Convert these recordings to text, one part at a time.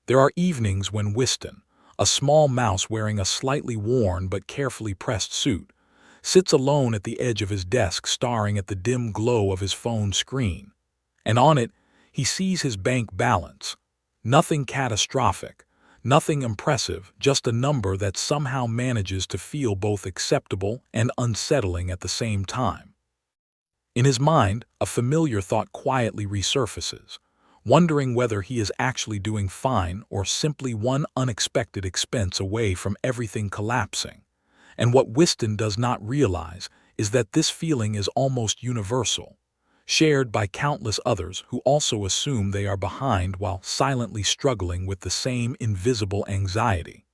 There are evenings when Winston, a small mouse wearing a slightly worn but carefully pressed suit, sits alone at the edge of his desk staring at the dim glow of his phone screen. And on it, he sees his bank balance. Nothing catastrophic, nothing impressive, just a number that somehow manages to feel both acceptable and unsettling at the same time. In his mind, a familiar thought quietly resurfaces, wondering whether he is actually doing fine or simply one unexpected expense away from everything collapsing. And what Winston does not realize is that this feeling is almost universal, shared by countless others who also assume they are behind while silently struggling with the same invisible anxiety.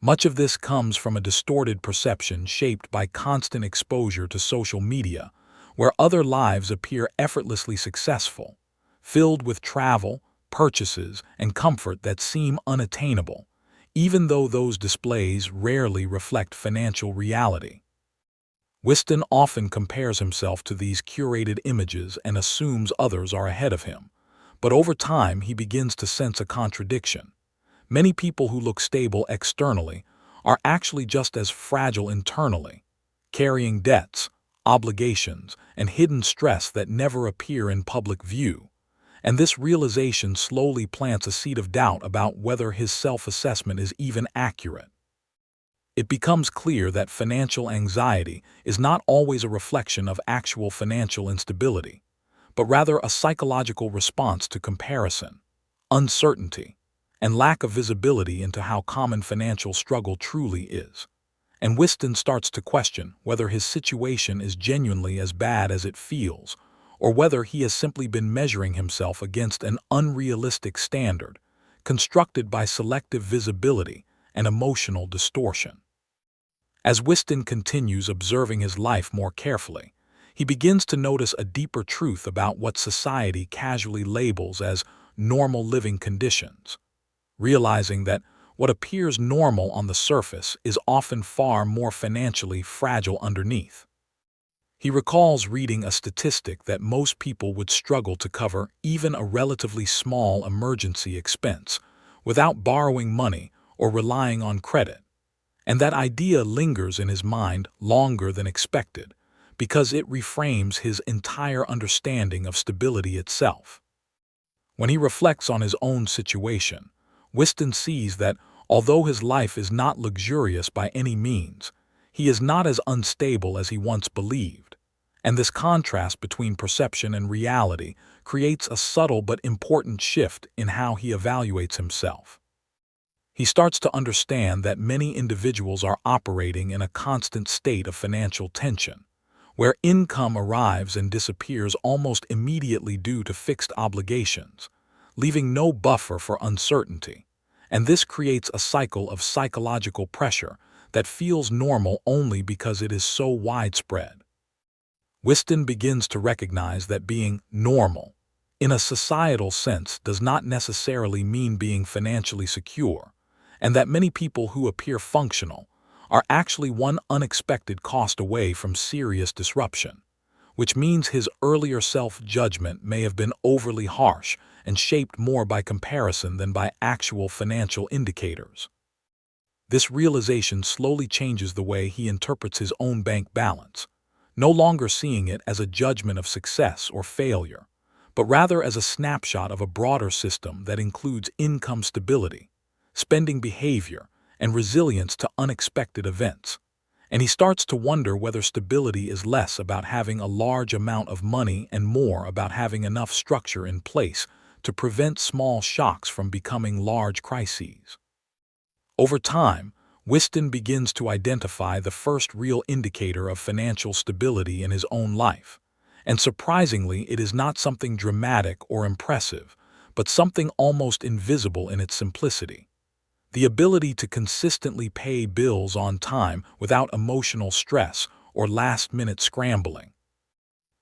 Much of this comes from a distorted perception shaped by constant exposure to social media, where other lives appear effortlessly successful, filled with travel, purchases, and comfort that seem unattainable, even though those displays rarely reflect financial reality. Winston often compares himself to these curated images and assumes others are ahead of him, but over time he begins to sense a contradiction. Many people who look stable externally are actually just as fragile internally, carrying debts, obligations, and hidden stress that never appear in public view. And this realization slowly plants a seed of doubt about whether his self-assessment is even accurate. It becomes clear that financial anxiety is not always a reflection of actual financial instability, but rather a psychological response to comparison, uncertainty, and lack of visibility into how common financial struggle truly is. And Winston starts to question whether his situation is genuinely as bad as it feels, or whether he has simply been measuring himself against an unrealistic standard, constructed by selective visibility and emotional distortion. As Winston continues observing his life more carefully, he begins to notice a deeper truth about what society casually labels as normal living conditions, realizing that what appears normal on the surface is often far more financially fragile underneath. He recalls reading a statistic that most people would struggle to cover even a relatively small emergency expense without borrowing money or relying on credit. And that idea lingers in his mind longer than expected because it reframes his entire understanding of stability itself. When he reflects on his own situation, Winston sees that although his life is not luxurious by any means, he is not as unstable as he once believed. And this contrast between perception and reality creates a subtle but important shift in how he evaluates himself. He starts to understand that many individuals are operating in a constant state of financial tension, where income arrives and disappears almost immediately due to fixed obligations, leaving no buffer for uncertainty. And this creates a cycle of psychological pressure that feels normal only because it is so widespread. Winston begins to recognize that being normal, in a societal sense, does not necessarily mean being financially secure, and that many people who appear functional are actually one unexpected cost away from serious disruption, which means his earlier self-judgment may have been overly harsh and shaped more by comparison than by actual financial indicators. This realization slowly changes the way he interprets his own bank balance, no longer seeing it as a judgment of success or failure, but rather as a snapshot of a broader system that includes income stability, spending behavior, and resilience to unexpected events. And he starts to wonder whether stability is less about having a large amount of money and more about having enough structure in place to prevent small shocks from becoming large crises. Over time, Winston begins to identify the first real indicator of financial stability in his own life. And surprisingly, it is not something dramatic or impressive, but something almost invisible in its simplicity. The ability to consistently pay bills on time without emotional stress or last-minute scrambling.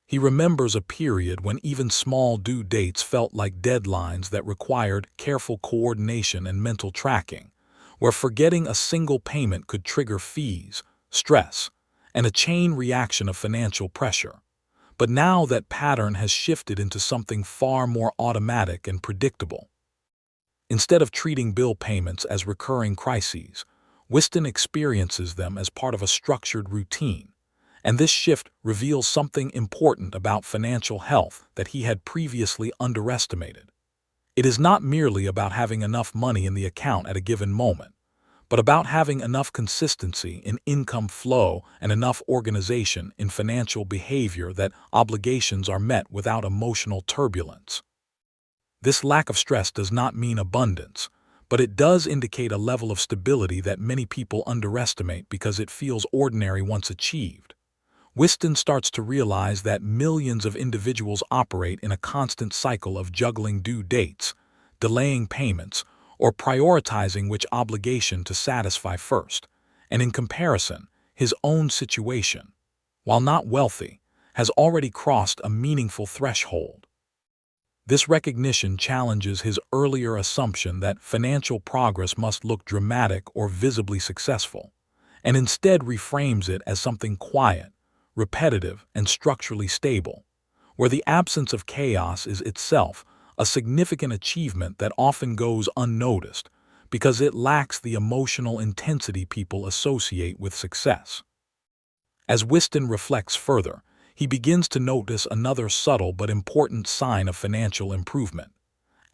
He remembers a period when even small due dates felt like deadlines that required careful coordination and mental tracking, where forgetting a single payment could trigger fees, stress, and a chain reaction of financial pressure. But now that pattern has shifted into something far more automatic and predictable. Instead of treating bill payments as recurring crises, Winston experiences them as part of a structured routine, and this shift reveals something important about financial health that he had previously underestimated. It is not merely about having enough money in the account at a given moment, but about having enough consistency in income flow and enough organization in financial behavior that obligations are met without emotional turbulence. This lack of stress does not mean abundance, but it does indicate a level of stability that many people underestimate because it feels ordinary once achieved. Winston starts to realize that millions of individuals operate in a constant cycle of juggling due dates, delaying payments, or prioritizing which obligation to satisfy first, and in comparison, his own situation, while not wealthy, has already crossed a meaningful threshold. This recognition challenges his earlier assumption that financial progress must look dramatic or visibly successful, and instead reframes it as something quiet, repetitive, and structurally stable, where the absence of chaos is itself a significant achievement that often goes unnoticed because it lacks the emotional intensity people associate with success. As Winston reflects further, he begins to notice another subtle but important sign of financial improvement.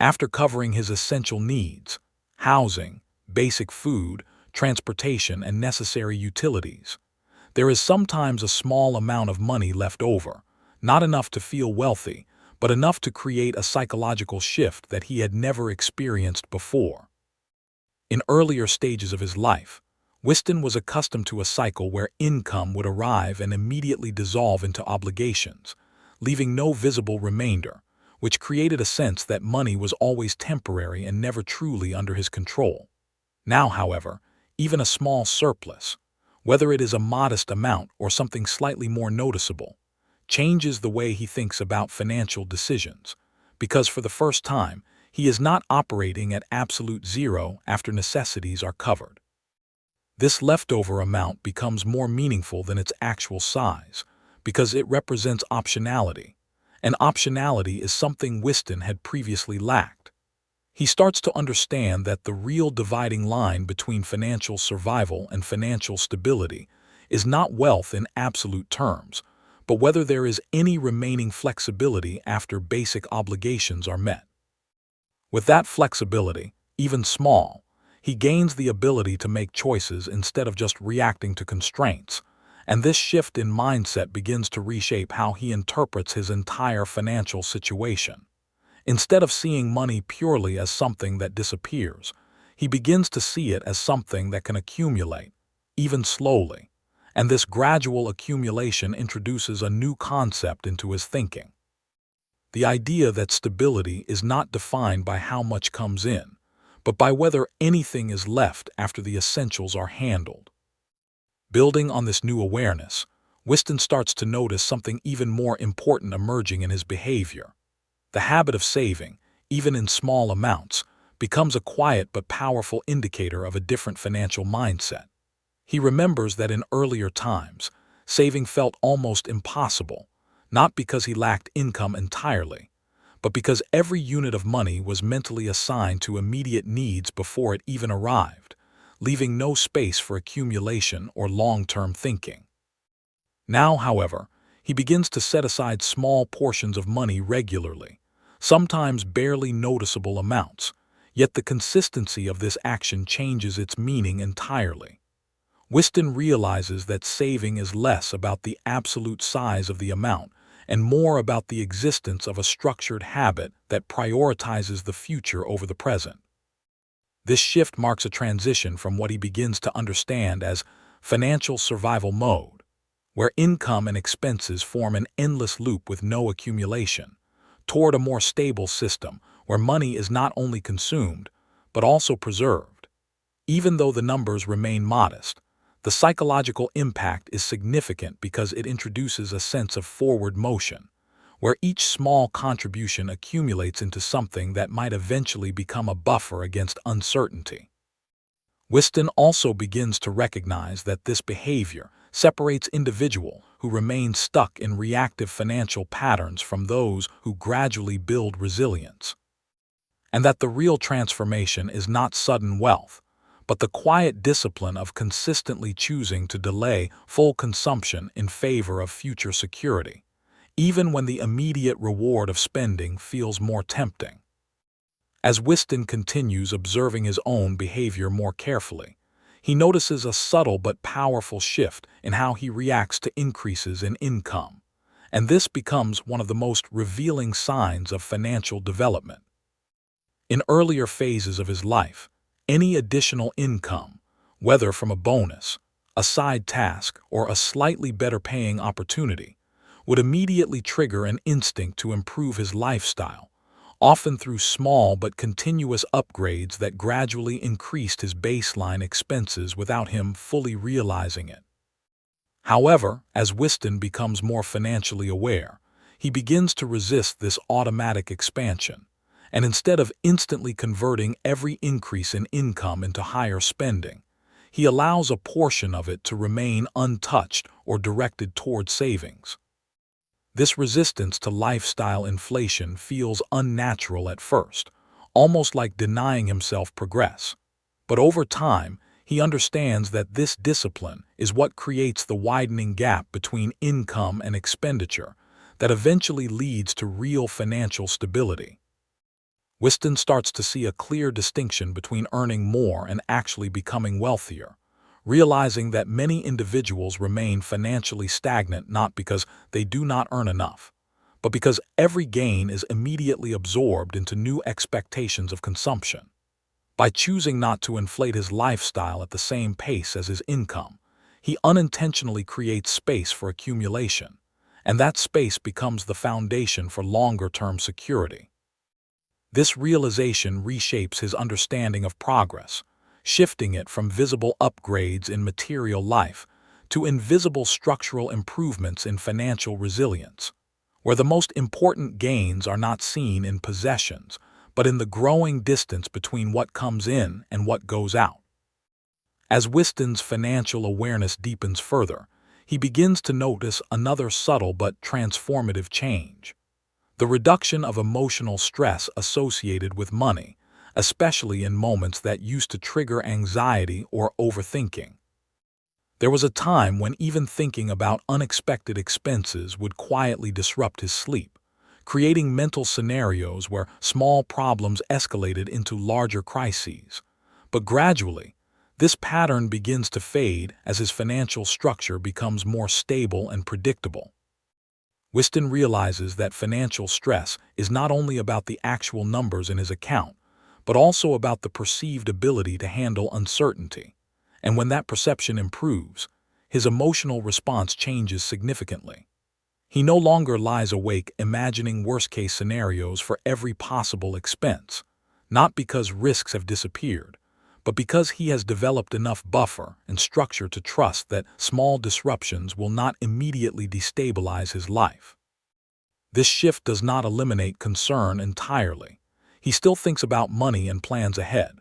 After covering his essential needs, housing, basic food, transportation, and necessary utilities, there is sometimes a small amount of money left over, not enough to feel wealthy, but enough to create a psychological shift that he had never experienced before. In earlier stages of his life, Winston was accustomed to a cycle where income would arrive and immediately dissolve into obligations, leaving no visible remainder, which created a sense that money was always temporary and never truly under his control. Now, however, even a small surplus, whether it is a modest amount or something slightly more noticeable, changes the way he thinks about financial decisions, because for the first time, he is not operating at absolute zero after necessities are covered. This leftover amount becomes more meaningful than its actual size, because it represents optionality, and optionality is something Winston had previously lacked. He starts to understand that the real dividing line between financial survival and financial stability is not wealth in absolute terms, but whether there is any remaining flexibility after basic obligations are met. With that flexibility, even small, he gains the ability to make choices instead of just reacting to constraints, and this shift in mindset begins to reshape how he interprets his entire financial situation. Instead of seeing money purely as something that disappears, he begins to see it as something that can accumulate, even slowly, and this gradual accumulation introduces a new concept into his thinking. The idea that stability is not defined by how much comes in, but by whether anything is left after the essentials are handled. Building on this new awareness, Winston starts to notice something even more important emerging in his behavior. The habit of saving, even in small amounts, becomes a quiet but powerful indicator of a different financial mindset. He remembers that in earlier times, saving felt almost impossible, not because he lacked income entirely, but because every unit of money was mentally assigned to immediate needs before it even arrived, leaving no space for accumulation or long-term thinking. Now, however, he begins to set aside small portions of money regularly, sometimes barely noticeable amounts, yet the consistency of this action changes its meaning entirely. Winston realizes that saving is less about the absolute size of the amount and more about the existence of a structured habit that prioritizes the future over the present. This shift marks a transition from what he begins to understand as financial survival mode, where income and expenses form an endless loop with no accumulation, toward a more stable system where money is not only consumed, but also preserved. Even though the numbers remain modest, the psychological impact is significant because it introduces a sense of forward motion, where each small contribution accumulates into something that might eventually become a buffer against uncertainty. Winston also begins to recognize that this behavior separates individuals who remain stuck in reactive financial patterns from those who gradually build resilience. and that the real transformation is not sudden wealth, but the quiet discipline of consistently choosing to delay full consumption in favor of future security, even when the immediate reward of spending feels more tempting. As Winston continues observing his own behavior more carefully, he notices a subtle but powerful shift in how he reacts to increases in income, and this becomes one of the most revealing signs of financial development. In earlier phases of his life, any additional income, whether from a bonus, a side task, or a slightly better paying opportunity, would immediately trigger an instinct to improve his lifestyle, often through small but continuous upgrades that gradually increased his baseline expenses without him fully realizing it. However, as Winston becomes more financially aware, he begins to resist this automatic expansion, and instead of instantly converting every increase in income into higher spending, he allows a portion of it to remain untouched or directed toward savings. This resistance to lifestyle inflation feels unnatural at first, almost like denying himself progress. But over time, he understands that this discipline is what creates the widening gap between income and expenditure that eventually leads to real financial stability. Winston starts to see a clear distinction between earning more and actually becoming wealthier, realizing that many individuals remain financially stagnant not because they do not earn enough, but because every gain is immediately absorbed into new expectations of consumption. By choosing not to inflate his lifestyle at the same pace as his income, he unintentionally creates space for accumulation, and that space becomes the foundation for longer-term security. This realization reshapes his understanding of progress, shifting it from visible upgrades in material life to invisible structural improvements in financial resilience, where the most important gains are not seen in possessions, but in the growing distance between what comes in and what goes out. As Winston's financial awareness deepens further, he begins to notice another subtle but transformative change: the reduction of emotional stress associated with money, especially in moments that used to trigger anxiety or overthinking. There was a time when even thinking about unexpected expenses would quietly disrupt his sleep, creating mental scenarios where small problems escalated into larger crises. But gradually, this pattern begins to fade as his financial structure becomes more stable and predictable. Winston realizes that financial stress is not only about the actual numbers in his account, but also about the perceived ability to handle uncertainty. And when that perception improves, his emotional response changes significantly. He no longer lies awake imagining worst-case scenarios for every possible expense, not because risks have disappeared, but because he has developed enough buffer and structure to trust that small disruptions will not immediately destabilize his life. This shift does not eliminate concern entirely. He still thinks about money and plans ahead,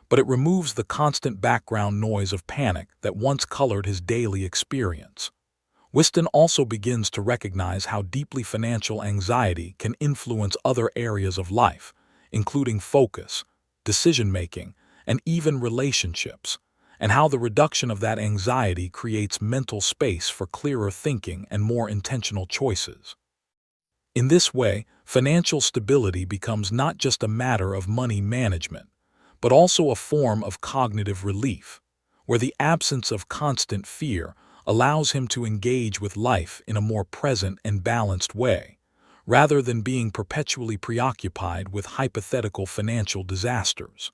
but it removes the constant background noise of panic that once colored his daily experience. Winston also begins to recognize how deeply financial anxiety can influence other areas of life, including focus, decision-making, and even relationships, and how the reduction of that anxiety creates mental space for clearer thinking and more intentional choices. In this way, financial stability becomes not just a matter of money management, but also a form of cognitive relief, where the absence of constant fear allows him to engage with life in a more present and balanced way, rather than being perpetually preoccupied with hypothetical financial disasters.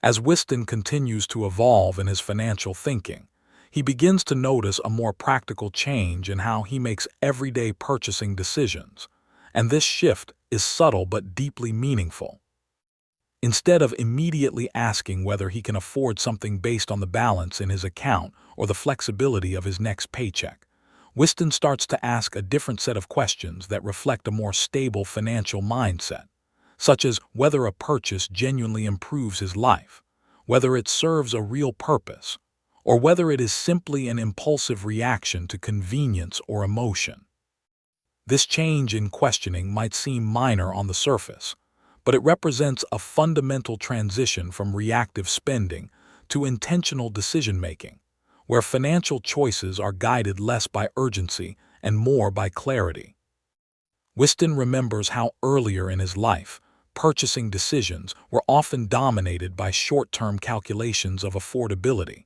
As Winston continues to evolve in his financial thinking, he begins to notice a more practical change in how he makes everyday purchasing decisions, and this shift is subtle but deeply meaningful. Instead of immediately asking whether he can afford something based on the balance in his account or the flexibility of his next paycheck, Winston starts to ask a different set of questions that reflect a more stable financial mindset, such as whether a purchase genuinely improves his life, whether it serves a real purpose, or whether it is simply an impulsive reaction to convenience or emotion. This change in questioning might seem minor on the surface, but it represents a fundamental transition from reactive spending to intentional decision-making, where financial choices are guided less by urgency and more by clarity. Winston remembers how earlier in his life, purchasing decisions were often dominated by short-term calculations of affordability,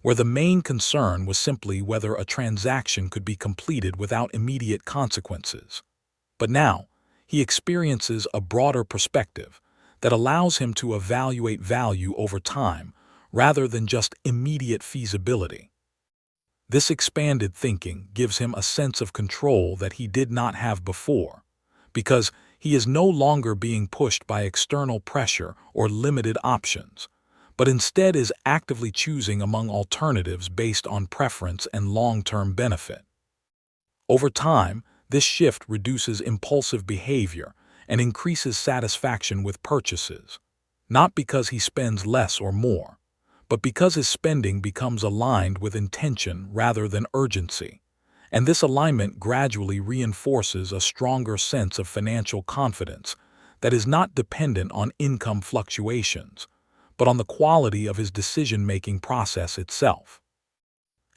where the main concern was simply whether a transaction could be completed without immediate consequences. But now, he experiences a broader perspective that allows him to evaluate value over time rather than just immediate feasibility. This expanded thinking gives him a sense of control that he did not have before, because he is no longer being pushed by external pressure or limited options, but instead is actively choosing among alternatives based on preference and long-term benefit. Over time, this shift reduces impulsive behavior and increases satisfaction with purchases, not because he spends less or more, but because his spending becomes aligned with intention rather than urgency, and this alignment gradually reinforces a stronger sense of financial confidence that is not dependent on income fluctuations, but on the quality of his decision-making process itself.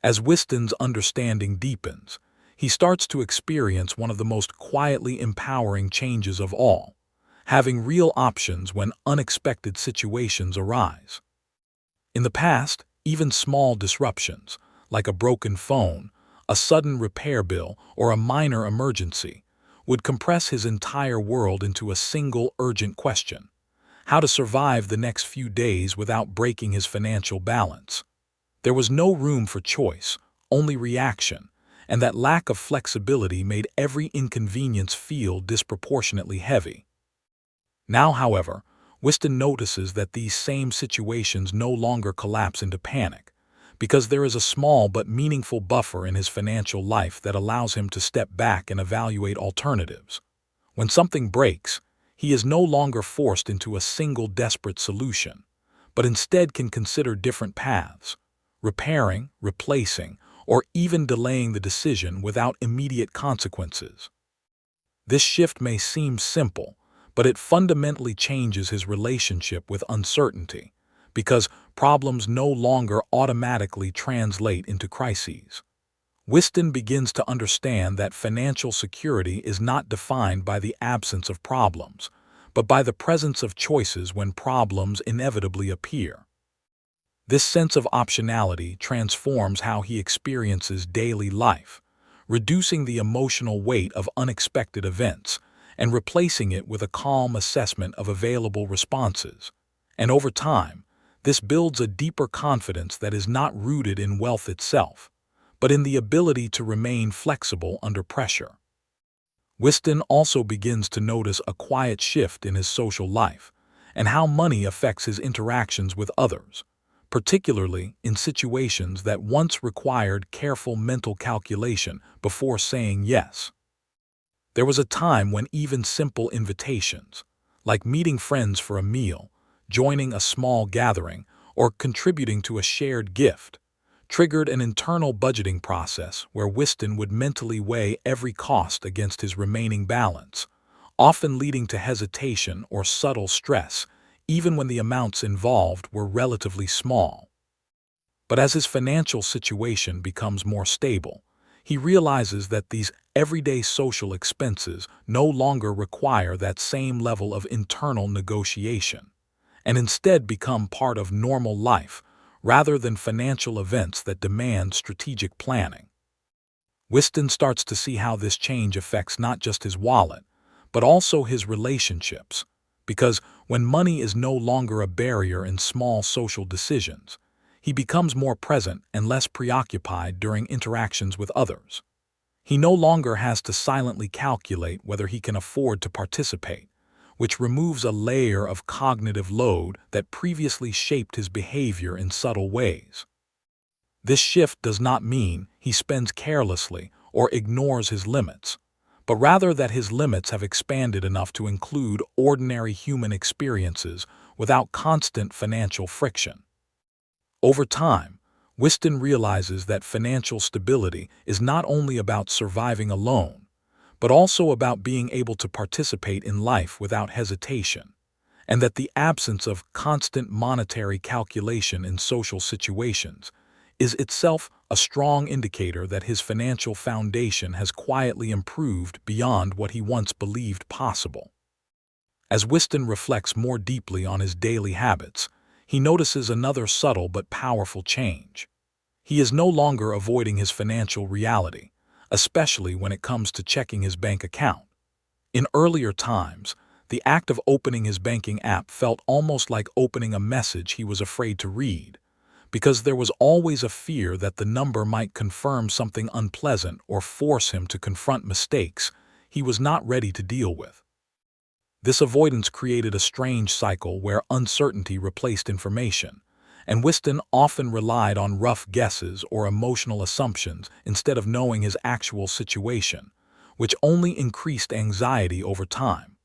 As Winston's understanding deepens, he starts to experience one of the most quietly empowering changes of all, having real options when unexpected situations arise. In the past, even small disruptions, like a broken phone, a sudden repair bill, or a minor emergency, would compress his entire world into a single urgent question: how to survive the next few days without breaking his financial balance. There was no room for choice, only reaction, and that lack of flexibility made every inconvenience feel disproportionately heavy. Now, however, Winston notices that these same situations no longer collapse into panic, because there is a small but meaningful buffer in his financial life that allows him to step back and evaluate alternatives. When something breaks, he is no longer forced into a single desperate solution, but instead can consider different paths: repairing, replacing, or even delaying the decision without immediate consequences. This shift may seem simple, but it fundamentally changes his relationship with uncertainty, because problems no longer automatically translate into crises. Winston begins to understand that financial security is not defined by the absence of problems, but by the presence of choices when problems inevitably appear. This sense of optionality transforms how he experiences daily life, reducing the emotional weight of unexpected events and replacing it with a calm assessment of available responses. And over time, this builds a deeper confidence that is not rooted in wealth itself, but in the ability to remain flexible under pressure. Winston also begins to notice a quiet shift in his social life and how money affects his interactions with others, particularly in situations that once required careful mental calculation before saying yes. There was a time when even simple invitations, like meeting friends for a meal, joining a small gathering, or contributing to a shared gift, triggered an internal budgeting process where Winston would mentally weigh every cost against his remaining balance, often leading to hesitation or subtle stress, even when the amounts involved were relatively small. But as his financial situation becomes more stable, he realizes that these everyday social expenses no longer require that same level of internal negotiation, and instead become part of normal life rather than financial events that demand strategic planning. Winston starts to see how this change affects not just his wallet, but also his relationships, because when money is no longer a barrier in small social decisions, he becomes more present and less preoccupied during interactions with others. He no longer has to silently calculate whether he can afford to participate, which removes a layer of cognitive load that previously shaped his behavior in subtle ways. This shift does not mean he spends carelessly or ignores his limits, but rather that his limits have expanded enough to include ordinary human experiences without constant financial friction. Over time, Winston realizes that financial stability is not only about surviving alone, but also about being able to participate in life without hesitation, and that the absence of constant monetary calculation in social situations is itself a strong indicator that his financial foundation has quietly improved beyond what he once believed possible. As Winston reflects more deeply on his daily habits, he notices another subtle but powerful change. He is no longer avoiding his financial reality, especially when it comes to checking his bank account. In earlier times, the act of opening his banking app felt almost like opening a message he was afraid to read, because there was always a fear that the number might confirm something unpleasant or force him to confront mistakes he was not ready to deal with. This avoidance created a strange cycle where uncertainty replaced information, and Winston often relied on rough guesses or emotional assumptions instead of knowing his actual situation, which only increased anxiety over time.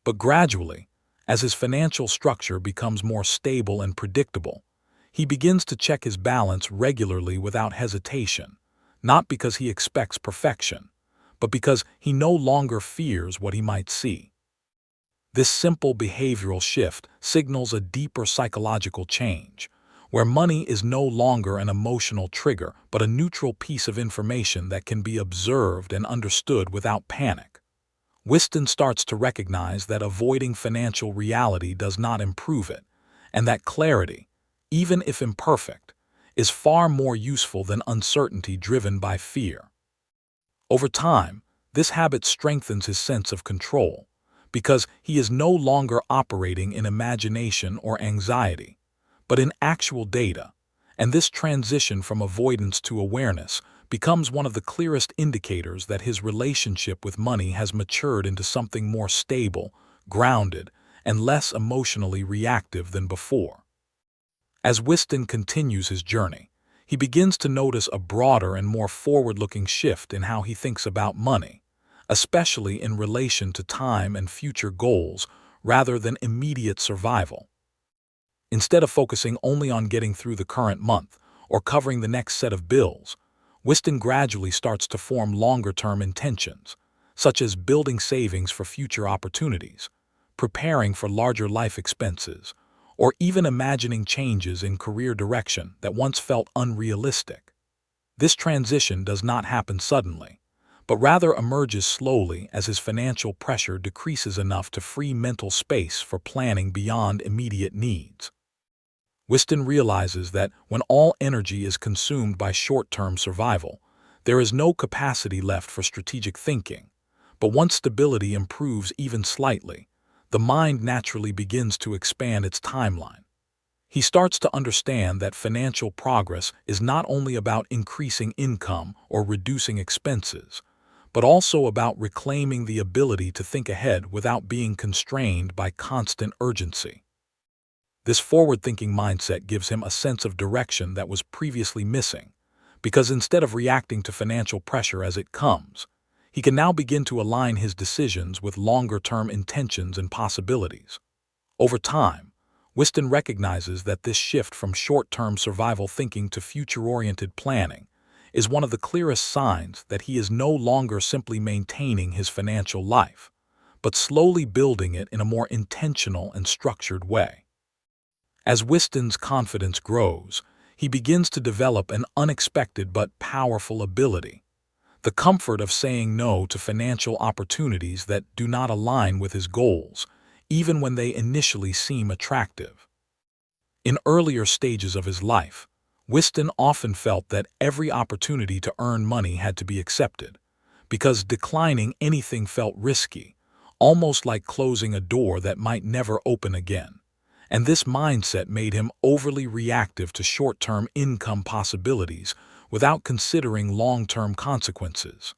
But gradually, as his financial structure becomes more stable and predictable, he begins to check his balance regularly without hesitation, not because he expects perfection, but because he no longer fears what he might see. This simple behavioral shift signals a deeper psychological change, where money is no longer an emotional trigger but a neutral piece of information that can be observed and understood without panic. Winston starts to recognize that avoiding financial reality does not improve it, and that clarity, even if imperfect, is far more useful than uncertainty driven by fear. Over time, this habit strengthens his sense of control, because he is no longer operating in imagination or anxiety, but in actual data, and this transition from avoidance to awareness becomes one of the clearest indicators that his relationship with money has matured into something more stable, grounded, and less emotionally reactive than before. As Winston continues his journey, he begins to notice a broader and more forward-looking shift in how he thinks about money, especially in relation to time and future goals rather than immediate survival. Instead of focusing only on getting through the current month or covering the next set of bills, Winston gradually starts to form longer-term intentions, such as building savings for future opportunities, preparing for larger life expenses, or even imagining changes in career direction that once felt unrealistic. This transition does not happen suddenly, but rather emerges slowly as his financial pressure decreases enough to free mental space for planning beyond immediate needs. Winston realizes that when all energy is consumed by short-term survival, there is no capacity left for strategic thinking. But once stability improves even slightly, the mind naturally begins to expand its timeline. He starts to understand that financial progress is not only about increasing income or reducing expenses, but also about reclaiming the ability to think ahead without being constrained by constant urgency. This forward-thinking mindset gives him a sense of direction that was previously missing, because instead of reacting to financial pressure as it comes, he can now begin to align his decisions with longer-term intentions and possibilities. Over time, Winston recognizes that this shift from short-term survival thinking to future-oriented planning is one of the clearest signs that he is no longer simply maintaining his financial life, but slowly building it in a more intentional and structured way. As Winston's confidence grows, he begins to develop an unexpected but powerful ability: the comfort of saying no to financial opportunities that do not align with his goals, even when they initially seem attractive. In earlier stages of his life, Winston often felt that every opportunity to earn money had to be accepted, because declining anything felt risky, almost like closing a door that might never open again. And this mindset made him overly reactive to short-term income possibilities without considering long-term consequences.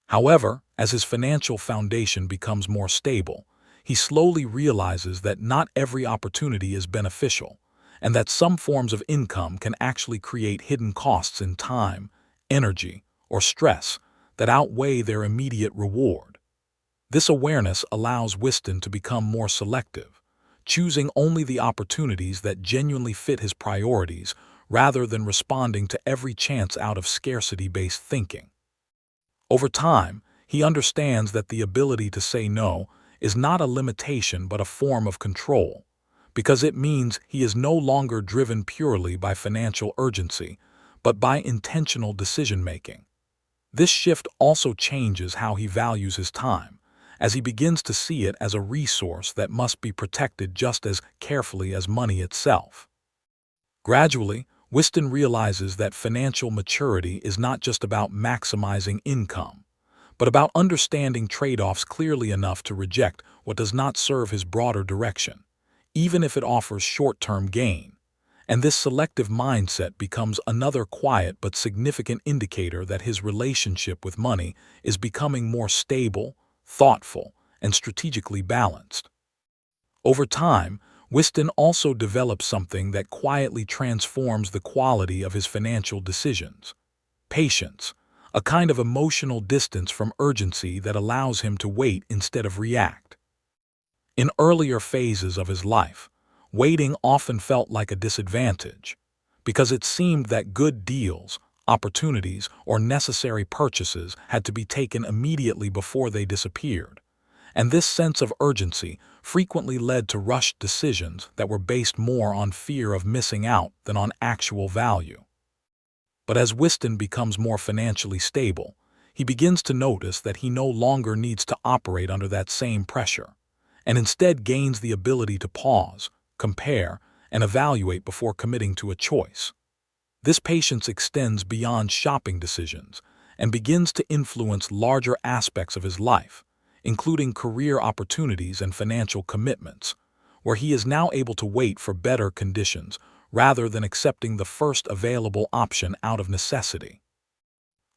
However, as his financial foundation becomes more stable, he slowly realizes that not every opportunity is beneficial, and that some forms of income can actually create hidden costs in time, energy, or stress that outweigh their immediate reward. This awareness allows Winston to become more selective, choosing only the opportunities that genuinely fit his priorities rather than responding to every chance out of scarcity-based thinking. Over time, he understands that the ability to say no is not a limitation but a form of control, because it means he is no longer driven purely by financial urgency, but by intentional decision-making. This shift also changes how he values his time, as he begins to see it as a resource that must be protected just as carefully as money itself. Gradually, Winston realizes that financial maturity is not just about maximizing income, but about understanding trade-offs clearly enough to reject what does not serve his broader direction, even if it offers short-term gain. And this selective mindset becomes another quiet but significant indicator that his relationship with money is becoming more stable, thoughtful, and strategically balanced. Over time, Winston also develops something that quietly transforms the quality of his financial decisions: patience, a kind of emotional distance from urgency that allows him to wait instead of react. In earlier phases of his life, waiting often felt like a disadvantage, because it seemed that good deals, opportunities, or necessary purchases had to be taken immediately before they disappeared. And this sense of urgency frequently led to rushed decisions that were based more on fear of missing out than on actual value. But as Winston becomes more financially stable, he begins to notice that he no longer needs to operate under that same pressure, and instead gains the ability to pause, compare, and evaluate before committing to a choice. This patience extends beyond shopping decisions and begins to influence larger aspects of his life, including career opportunities and financial commitments, where he is now able to wait for better conditions rather than accepting the first available option out of necessity.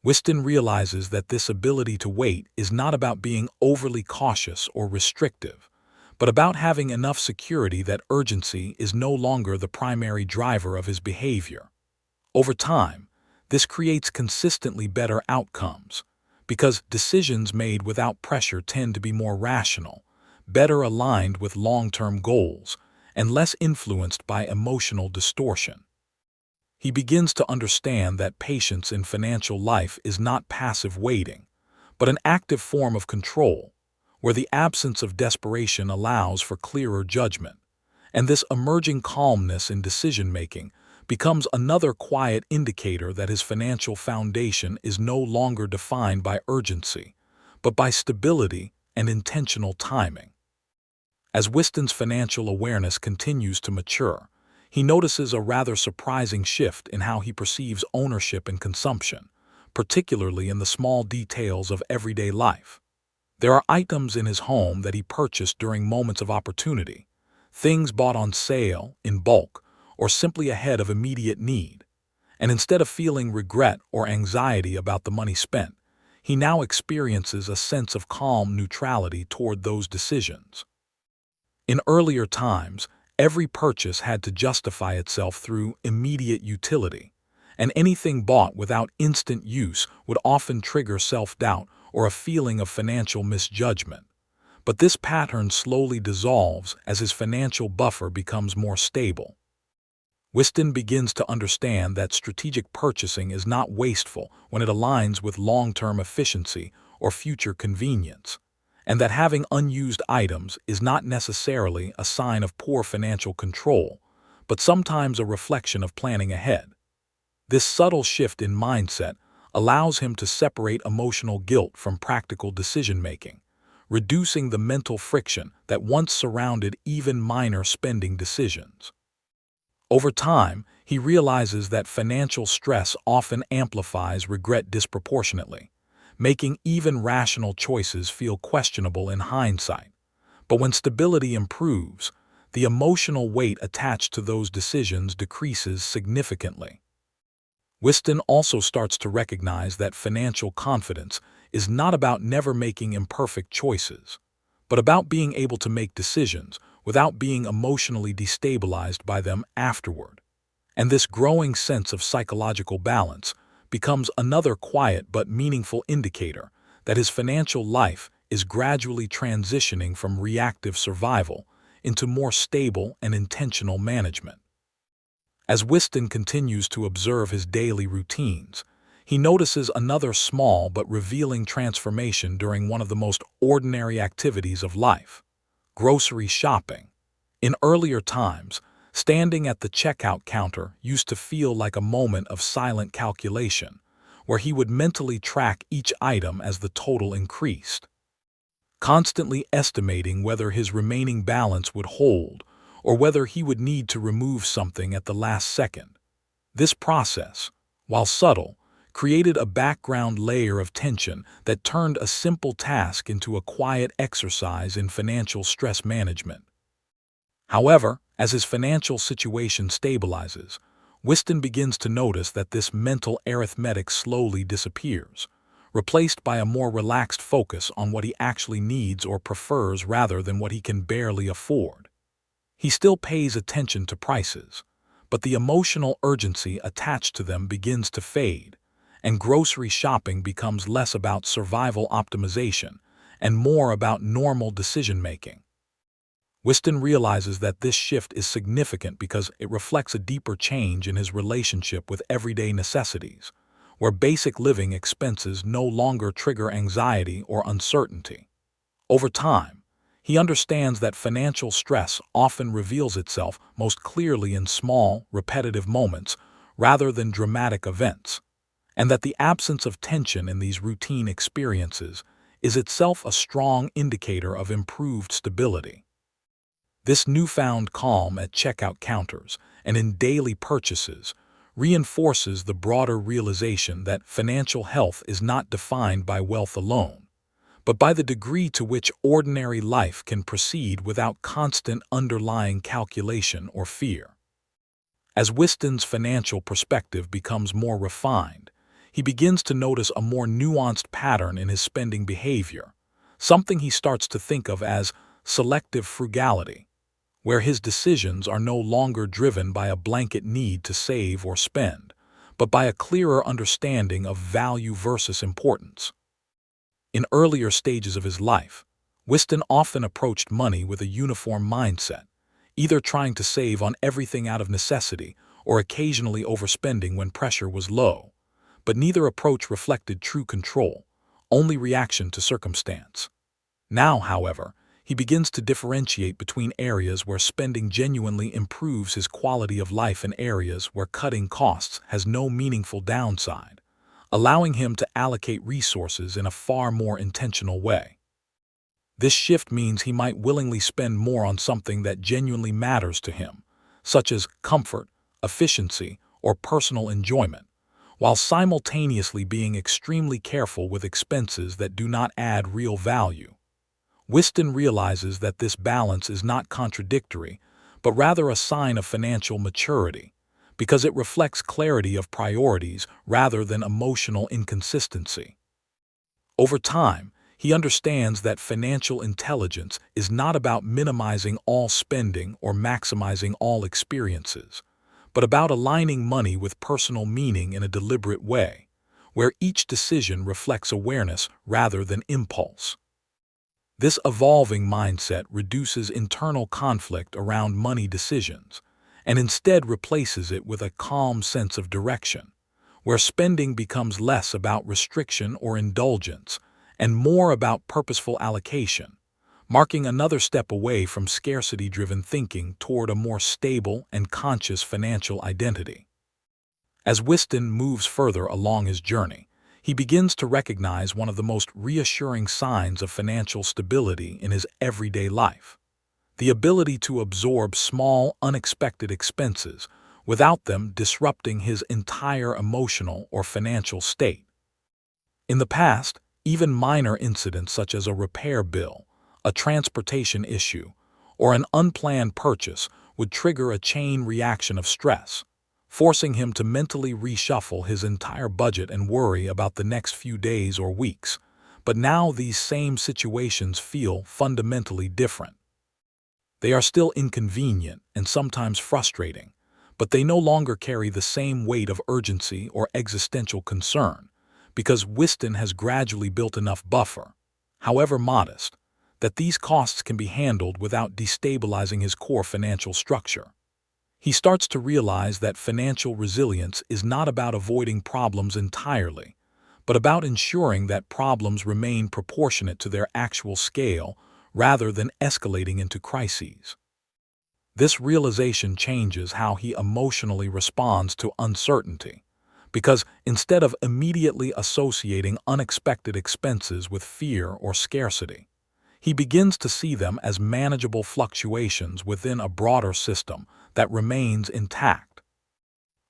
Winston realizes that this ability to wait is not about being overly cautious or restrictive, but about having enough security that urgency is no longer the primary driver of his behavior. Over time, this creates consistently better outcomes, because decisions made without pressure tend to be more rational, better aligned with long-term goals, and less influenced by emotional distortion. He begins to understand that patience in financial life is not passive waiting, but an active form of control, where the absence of desperation allows for clearer judgment, and this emerging calmness in decision-making becomes another quiet indicator that his financial foundation is no longer defined by urgency, but by stability and intentional timing. As Winston's financial awareness continues to mature, he notices a rather surprising shift in how he perceives ownership and consumption, particularly in the small details of everyday life. There are items in his home that he purchased during moments of opportunity, things bought on sale, in bulk, or simply ahead of immediate need. And instead of feeling regret or anxiety about the money spent, he now experiences a sense of calm neutrality toward those decisions. In earlier times, every purchase had to justify itself through immediate utility, and anything bought without instant use would often trigger self-doubt or a feeling of financial misjudgment. But this pattern slowly dissolves as his financial buffer becomes more stable. Winston begins to understand that strategic purchasing is not wasteful when it aligns with long-term efficiency or future convenience, and that having unused items is not necessarily a sign of poor financial control, but sometimes a reflection of planning ahead. This subtle shift in mindset allows him to separate emotional guilt from practical decision-making, reducing the mental friction that once surrounded even minor spending decisions. Over time, he realizes that financial stress often amplifies regret disproportionately, making even rational choices feel questionable in hindsight. But when stability improves, the emotional weight attached to those decisions decreases significantly. Winston also starts to recognize that financial confidence is not about never making imperfect choices, but about being able to make decisions without being emotionally destabilized by them afterward. And this growing sense of psychological balance becomes another quiet but meaningful indicator that his financial life is gradually transitioning from reactive survival into more stable and intentional management. As Winston continues to observe his daily routines, he notices another small but revealing transformation during one of the most ordinary activities of life: grocery shopping. In earlier times, standing at the checkout counter used to feel like a moment of silent calculation, where he would mentally track each item as the total increased, constantly estimating whether his remaining balance would hold or whether he would need to remove something at the last second. This process, while subtle, created a background layer of tension that turned a simple task into a quiet exercise in financial stress management. However, as his financial situation stabilizes, Winston begins to notice that this mental arithmetic slowly disappears, replaced by a more relaxed focus on what he actually needs or prefers rather than what he can barely afford. He still pays attention to prices, but the emotional urgency attached to them begins to fade, and grocery shopping becomes less about survival optimization and more about normal decision-making. Winston realizes that this shift is significant because it reflects a deeper change in his relationship with everyday necessities, where basic living expenses no longer trigger anxiety or uncertainty. Over time, he understands that financial stress often reveals itself most clearly in small, repetitive moments rather than dramatic events, and that the absence of tension in these routine experiences is itself a strong indicator of improved stability. This newfound calm at checkout counters and in daily purchases reinforces the broader realization that financial health is not defined by wealth alone, but by the degree to which ordinary life can proceed without constant underlying calculation or fear. As Winston's financial perspective becomes more refined, he begins to notice a more nuanced pattern in his spending behavior, something he starts to think of as selective frugality, where his decisions are no longer driven by a blanket need to save or spend, but by a clearer understanding of value versus importance. In earlier stages of his life, Winston often approached money with a uniform mindset, either trying to save on everything out of necessity or occasionally overspending when pressure was low. But neither approach reflected true control, only reaction to circumstance. Now, however, he begins to differentiate between areas where spending genuinely improves his quality of life and areas where cutting costs has no meaningful downside, allowing him to allocate resources in a far more intentional way. This shift means he might willingly spend more on something that genuinely matters to him, such as comfort, efficiency, or personal enjoyment, while simultaneously being extremely careful with expenses that do not add real value. Winston realizes that this balance is not contradictory, but rather a sign of financial maturity, because it reflects clarity of priorities rather than emotional inconsistency. Over time, he understands that financial intelligence is not about minimizing all spending or maximizing all experiences, but about aligning money with personal meaning in a deliberate way, where each decision reflects awareness rather than impulse. This evolving mindset reduces internal conflict around money decisions and instead replaces it with a calm sense of direction, where spending becomes less about restriction or indulgence and more about purposeful allocation, marking another step away from scarcity-driven thinking toward a more stable and conscious financial identity. As Winston moves further along his journey, he begins to recognize one of the most reassuring signs of financial stability in his everyday life: the ability to absorb small, unexpected expenses without them disrupting his entire emotional or financial state. In the past, even minor incidents such as a repair bill, a transportation issue, or an unplanned purchase would trigger a chain reaction of stress, forcing him to mentally reshuffle his entire budget and worry about the next few days or weeks. But now these same situations feel fundamentally different. They are still inconvenient and sometimes frustrating, but they no longer carry the same weight of urgency or existential concern, because Winston has gradually built enough buffer, however modest, that these costs can be handled without destabilizing his core financial structure. He starts to realize that financial resilience is not about avoiding problems entirely, but about ensuring that problems remain proportionate to their actual scale rather than escalating into crises. This realization changes how he emotionally responds to uncertainty, because instead of immediately associating unexpected expenses with fear or scarcity, he begins to see them as manageable fluctuations within a broader system that remains intact.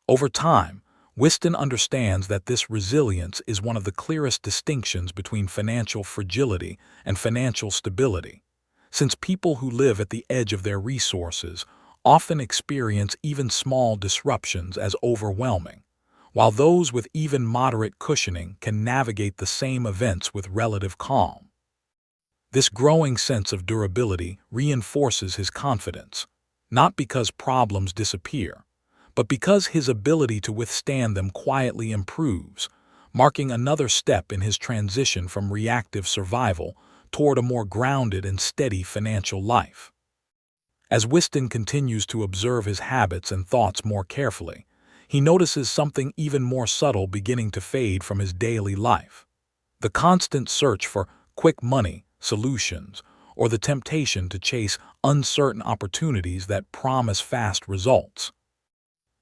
Over time, Winston understands that this resilience is one of the clearest distinctions between financial fragility and financial stability, since people who live at the edge of their resources often experience even small disruptions as overwhelming, while those with even moderate cushioning can navigate the same events with relative calm. This growing sense of durability reinforces his confidence, not because problems disappear, but because his ability to withstand them quietly improves, marking another step in his transition from reactive survival toward a more grounded and steady financial life. As Winston continues to observe his habits and thoughts more carefully, he notices something even more subtle beginning to fade from his daily life: the constant search for quick money, solutions, or the temptation to chase uncertain opportunities that promise fast results.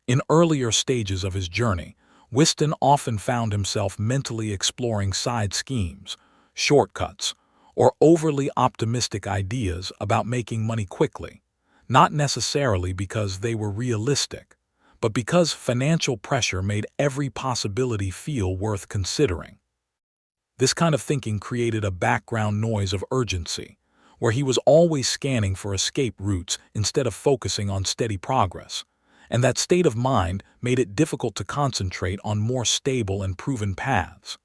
In earlier stages of his journey, Winston often found himself mentally exploring side schemes, shortcuts, or overly optimistic ideas about making money quickly, not necessarily because they were realistic, but because financial pressure made every possibility feel worth considering. This kind of thinking created a background noise of urgency, where he was always scanning for escape routes instead of focusing on steady progress, and that state of mind made it difficult to concentrate on more stable and proven paths.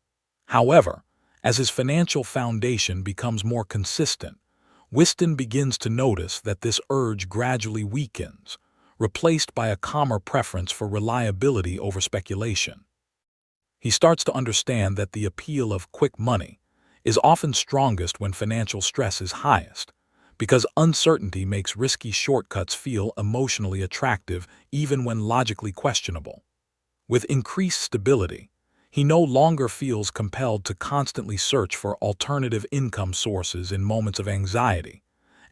However, as his financial foundation becomes more consistent, Winston begins to notice that this urge gradually weakens, replaced by a calmer preference for reliability over speculation. He starts to understand that the appeal of quick money is often strongest when financial stress is highest, because uncertainty makes risky shortcuts feel emotionally attractive even when logically questionable. With increased stability, he no longer feels compelled to constantly search for alternative income sources in moments of anxiety,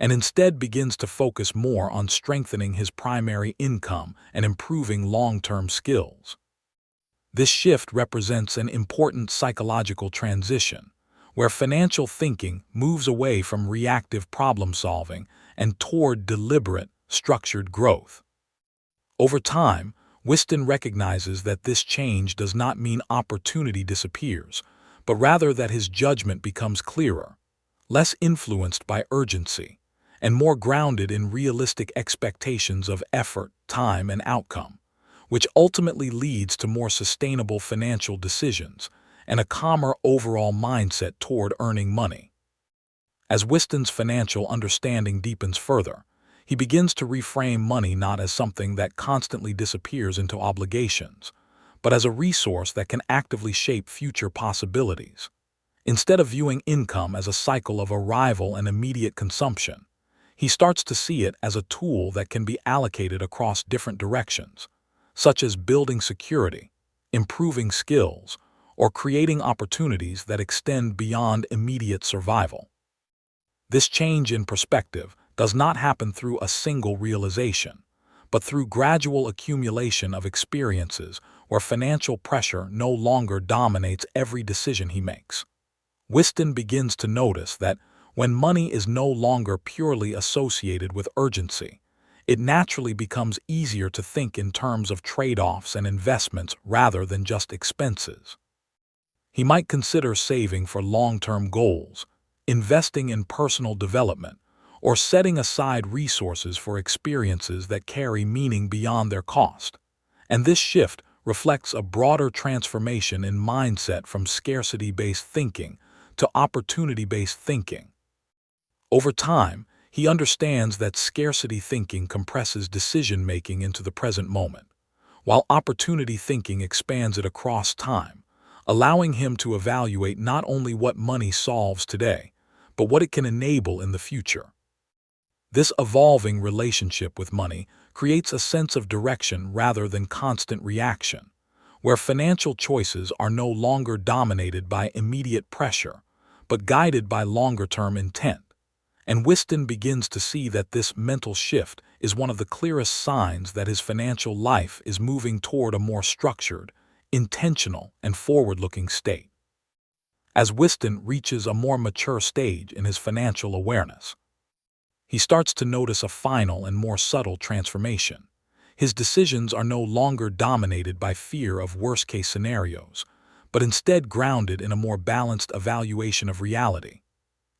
and instead begins to focus more on strengthening his primary income and improving long-term skills. This shift represents an important psychological transition, where financial thinking moves away from reactive problem-solving and toward deliberate, structured growth. Over time, Winston recognizes that this change does not mean opportunity disappears, but rather that his judgment becomes clearer, less influenced by urgency, and more grounded in realistic expectations of effort, time, and outcome, which ultimately leads to more sustainable financial decisions and a calmer overall mindset toward earning money. As Winston's financial understanding deepens further, he begins to reframe money not as something that constantly disappears into obligations, but as a resource that can actively shape future possibilities. Instead of viewing income as a cycle of arrival and immediate consumption, he starts to see it as a tool that can be allocated across different directions, such as building security, improving skills, or creating opportunities that extend beyond immediate survival. This change in perspective does not happen through a single realization, but through gradual accumulation of experiences where financial pressure no longer dominates every decision he makes. Winston begins to notice that when money is no longer purely associated with urgency, it naturally becomes easier to think in terms of trade-offs and investments rather than just expenses. He might consider saving for long-term goals, investing in personal development, or setting aside resources for experiences that carry meaning beyond their cost. And this shift reflects a broader transformation in mindset from scarcity-based thinking to opportunity-based thinking. Over time, he understands that scarcity thinking compresses decision-making into the present moment, while opportunity thinking expands it across time, allowing him to evaluate not only what money solves today, but what it can enable in the future. This evolving relationship with money creates a sense of direction rather than constant reaction, where financial choices are no longer dominated by immediate pressure, but guided by longer-term intent. And Winston begins to see that this mental shift is one of the clearest signs that his financial life is moving toward a more structured, intentional, and forward-looking state. As Winston reaches a more mature stage in his financial awareness, he starts to notice a final and more subtle transformation. His decisions are no longer dominated by fear of worst-case scenarios, but instead grounded in a more balanced evaluation of reality.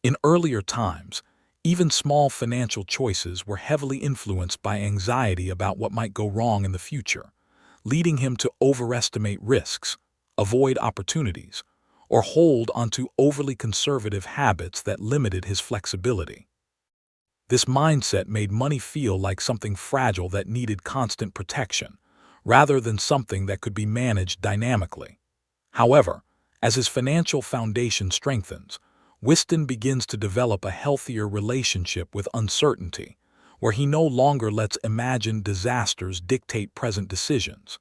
In earlier times, even small financial choices were heavily influenced by anxiety about what might go wrong in the future, leading him to overestimate risks, avoid opportunities, or hold onto overly conservative habits that limited his flexibility. This mindset made money feel like something fragile that needed constant protection, rather than something that could be managed dynamically. However, as his financial foundation strengthens, Winston begins to develop a healthier relationship with uncertainty, where he no longer lets imagined disasters dictate present decisions.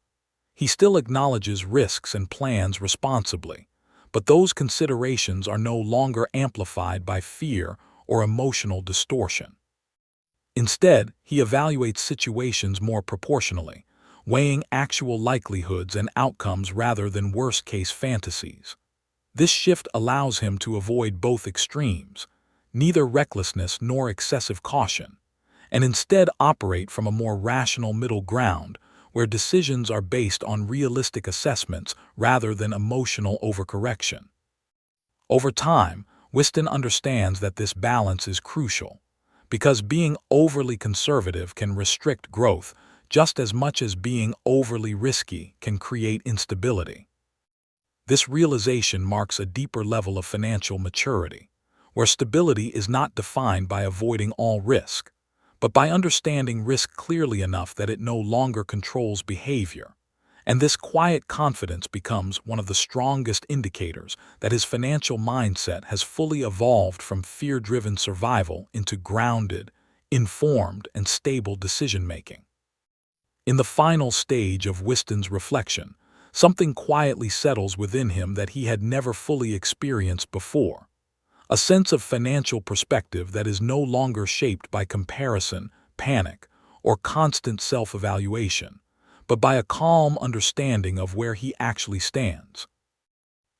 He still acknowledges risks and plans responsibly, but those considerations are no longer amplified by fear or emotional distortion. Instead, he evaluates situations more proportionally, weighing actual likelihoods and outcomes rather than worst-case fantasies. This shift allows him to avoid both extremes, neither recklessness nor excessive caution, and instead operate from a more rational middle ground where decisions are based on realistic assessments rather than emotional overcorrection. Over time, Winston understands that this balance is crucial, because being overly conservative can restrict growth just as much as being overly risky can create instability. This realization marks a deeper level of financial maturity, where stability is not defined by avoiding all risk, but by understanding risk clearly enough that it no longer controls behavior. And this quiet confidence becomes one of the strongest indicators that his financial mindset has fully evolved from fear-driven survival into grounded, informed, and stable decision-making. In the final stage of Winston's reflection, something quietly settles within him that he had never fully experienced before. A sense of financial perspective that is no longer shaped by comparison, panic, or constant self-evaluation, but by a calm understanding of where he actually stands.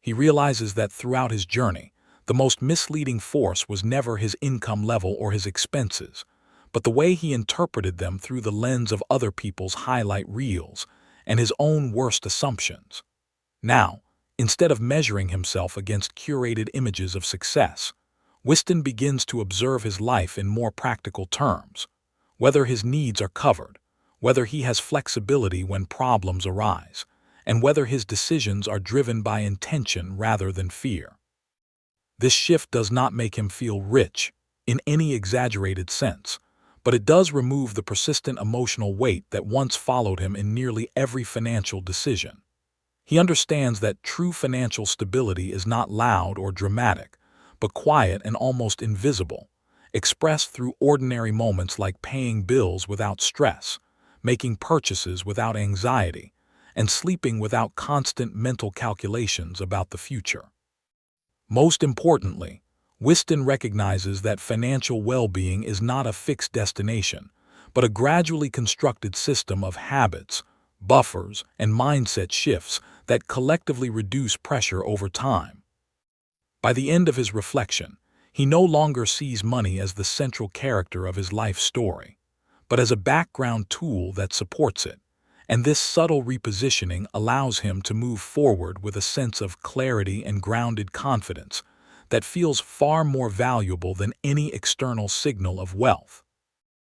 He realizes that throughout his journey, the most misleading force was never his income level or his expenses, but the way he interpreted them through the lens of other people's highlight reels and his own worst assumptions. Now, instead of measuring himself against curated images of success, Winston begins to observe his life in more practical terms, whether his needs are covered, whether he has flexibility when problems arise, and whether his decisions are driven by intention rather than fear. This shift does not make him feel rich in any exaggerated sense, but it does remove the persistent emotional weight that once followed him in nearly every financial decision. He understands that true financial stability is not loud or dramatic, but quiet and almost invisible, expressed through ordinary moments like paying bills without stress, making purchases without anxiety, and sleeping without constant mental calculations about the future. Most importantly, Winston recognizes that financial well-being is not a fixed destination, but a gradually constructed system of habits, buffers, and mindset shifts that collectively reduce pressure over time. By the end of his reflection, he no longer sees money as the central character of his life story, but as a background tool that supports it, and this subtle repositioning allows him to move forward with a sense of clarity and grounded confidence that feels far more valuable than any external signal of wealth.